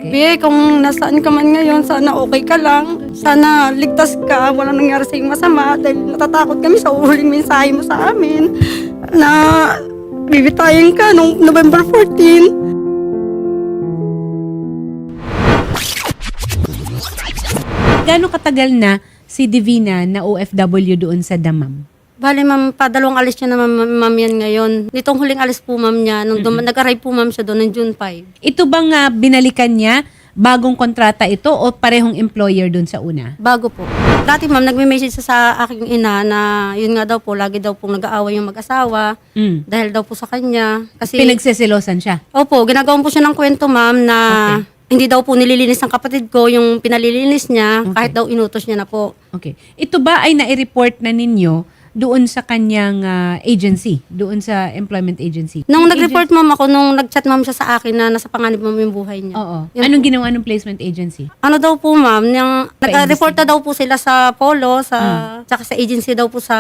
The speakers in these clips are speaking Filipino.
Be, kung nasaan ka man ngayon, sana okay ka lang. Sana ligtas ka, walang nangyari sa iyong masama. Dahil natatakot kami sa uhuling mensahe mo sa amin na bibitayin ka nung November 14. Gaano katagal na si Divina na OFW doon sa Damam? Bali ma'am, padalawang alis niya na ma'am yan ngayon. Nitong huling alis po ma'am niya, nung nag-arrive po ma'am siya doon ng June 5. Ito bang binalikan niya, bagong kontrata ito o parehong employer doon sa una? Bago po. Dati ma'am, nagme-message siya sa aking ina na yun nga daw po, lagi daw po nag-aaway yung mag-asawa dahil daw po sa kanya. Kasi, Pinagseselosan siya? opo, ginagawan po siya ng kwento ma'am na hindi daw po nililinis ng kapatid ko yung pinalilinis niya kahit daw inutos niya na po. Okay. Ito ba ay nai-report na ninyo doon sa kanyang agency, doon sa employment agency? Nung nag-report ma'am ako, nung nag-chat ma'am siya sa akin na nasa panganib ma'am yung buhay niya. Oo. Yun Anong ginawa ng placement agency? Ano daw po ma'am, nag-report na daw po sila sa Polo, tsaka sa agency daw po sa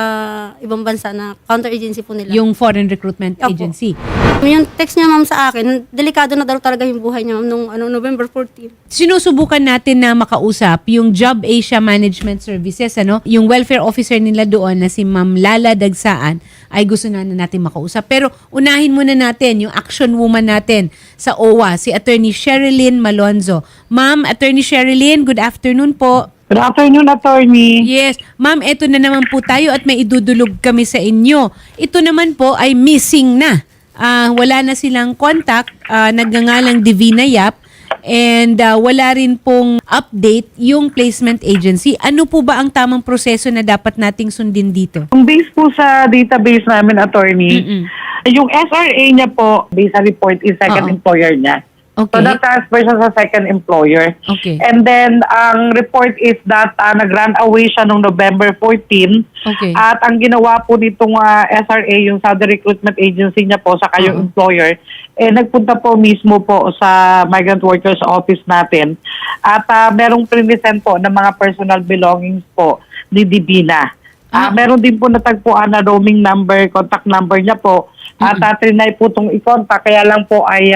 ibang bansa na counter agency po nila. Yung Foreign Recruitment Opo. Agency. Yung text niya ma'am sa akin, delikado na daw talaga yung buhay niya ma'am nung November 14. Sinusubukan natin na makausap yung Job Asia Management Services, yung welfare officer nila doon na si Ma'am Lala Dagsaan ay gusto na natin makausap. Pero unahin muna natin yung action woman natin sa OWA, si Attorney Sherilyn Malonzo. Ma'am, Attorney Sherilyn, good afternoon po. Good afternoon, attorney. Yes. Ma'am, eto na naman po tayo at may idudulog kami sa inyo. Ito naman po ay missing na. Wala na silang contact, nagngangalang Divina Yap, and wala rin pong update yung placement agency. Ano po ba ang tamang proseso na dapat nating sundin dito? Yung base po sa database namin, attorney, yung SRA niya po, based sa report, is second employer niya. Okay. So, na-transfer siya sa second employer. Okay. And then, ang report is that nag-run away siya noong November 14. Okay. At ang ginawa po nitong SRA, yung Saudi Recruitment Agency niya po, sa kayong employer, nagpunta po mismo po sa Migrant Workers Office natin. At merong present po ng mga personal belongings po ni Divina. Meron din po natagpuan na roaming number, contact number niya po. At trinay po itong i-contact. Kaya lang po ay...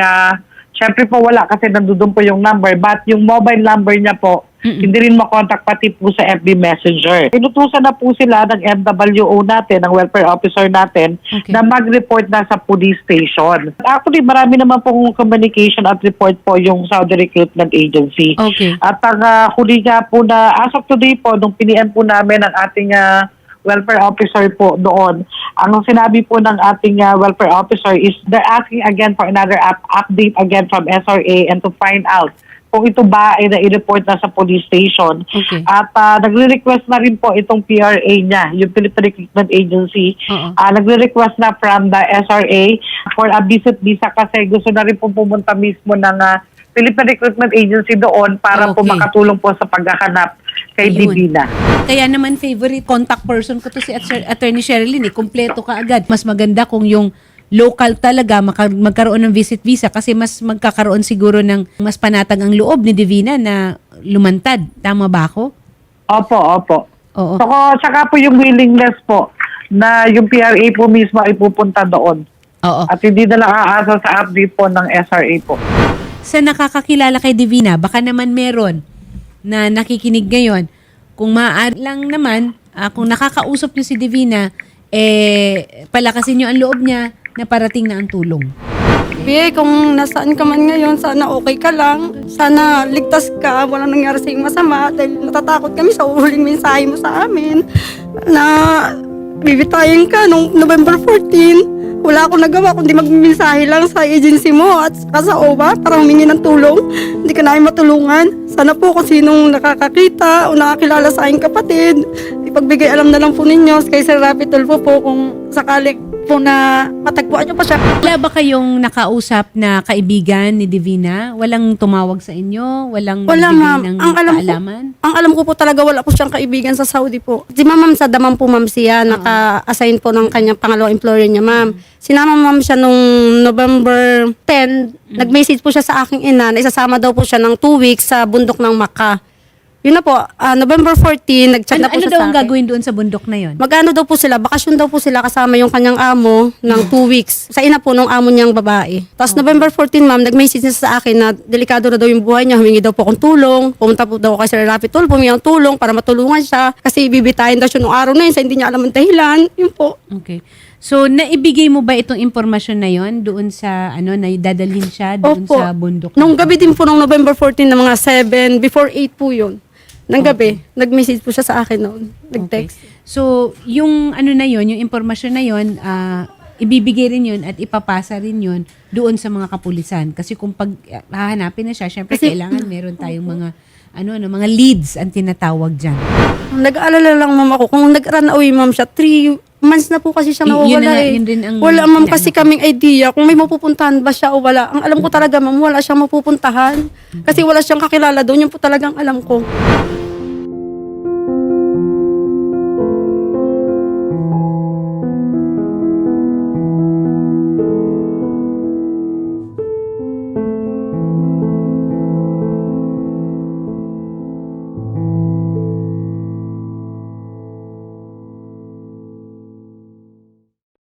Siyempre po wala kasi nandoon po yung number, but yung mobile number niya po, hindi rin makontak pati po sa FB Messenger. Inutusan na po sila ng MWO natin, ng welfare officer natin, na mag-report na sa police station. Actually, marami naman pong communication at report po yung Saudi Recruitment Agency. Okay. At ang huli nga po na, as of today po, nung PNM po namin ang ating welfare officer po doon. Ang sinabi po ng ating welfare officer is they're asking again for another update again from SRA and to find out kung ito ba ay na-report na sa police station. Okay. At nagre-request na rin po itong PRA niya, yung Philippine Recruitment Agency. Nagre-request na from the SRA for a visit visa kasi gusto na rin po pumunta mismo ng Philippine Recruitment Agency doon para po makatulong po sa paghahanap kay Divina. Kaya naman favorite contact person ko to si Attorney Sherilyn. Kumpleto ka agad. Mas maganda kung yung local talaga magkaroon ng visit visa kasi mas magkakaroon siguro ng mas panatag ang loob ni Divina na lumantad. Tama ba ako? Opo, opo. Oo. Saka po yung willingness po na yung PRA po mismo ay pupunta doon. Oo. At hindi na lang aasa sa update po ng SRA po. Sa nakakakilala kay Divina, baka naman meron na nakikinig ngayon. Kung maaari lang naman, kung nakakausap niyo si Divina, palakasin niyo ang loob niya na parating na ang tulong. Be, kung nasaan ka man ngayon, sana okay ka lang. Sana ligtas ka, walang nangyari sa iyong masama. Dahil natatakot kami sa uhuling mensahe mo sa amin na bibitayin ka nung November 14. Wala akong nagawa kundi magmimensahe lang sa agency mo at sa OWA para humingi ng tulong. Hindi ka namin matulungan. Sana po kung sinong nakakakita o nakakilala sa aking kapatid, ipagbigay alam na lang po ninyo kay Sir Rapi Tulfo po kung sakali po na matagpuan niyo pa siya. Wala ba kayong nakausap na kaibigan ni Divina? Walang tumawag sa inyo? Walang Wala nagbigay ma'am. ng Ang kaalaman? alam ko po talaga wala po siyang kaibigan sa Saudi po. Si ma'am sa Damam po ma'am siya, naka-assign po ng kanyang pangalawang employer niya ma'am. Sinama ma'am siya nung November 10, nag-message po siya sa aking ina na isasama daw po siya ng 2 weeks sa bundok ng Makkah. Yun na po, November 14, nag-chat na po Ano siya daw sa ang akin. gagawin doon sa bundok na yon? Magano daw po sila, bakasyon daw po sila kasama yung kanyang amo ng 2 weeks. Sa ina po nung amo niyang babae. Tapos November 14, ma'am, nag-message na sa akin na delikado na daw yung buhay niya, humingi daw po akong tulong. Pumunta po daw kay Sir Rapi Tul, humingi ng tulong para matulungan siya. Kasi bibitayin daw siya nung araw na yun, sa hindi niya alam ang dahilan. Yun po. Okay. So, naibigay mo ba itong impormasyon na yon doon sa, na dadalhin siya doon Opo. sa bundok? Nung gabi din po nung November 14 na mga 7, before 8 po yun. Nang gabi, nag-message po siya sa akin noon. Nag-text. Okay. So, yung na yon, yung impormasyon na yon, ibibigay rin yun at ipapasa rin yun doon sa mga kapulisan. Kasi kung pag hahanapin na siya, syempre Kasi- kailangan meron tayong mga mga leads ang tinatawag dyan. Nag-aalala lang ma'am ako. Kung nag-run away ma'am siya, 3 months na po kasi siya Yun na nawawala nga, eh. yun rin ang Wala ma'am inaano kasi ko. kaming idea kung may mapupuntahan ba siya o wala. Ang alam ko talaga ma'am, wala siyang mapupuntahan. Kasi wala siyang kakilala doon. Yun po talagang alam ko.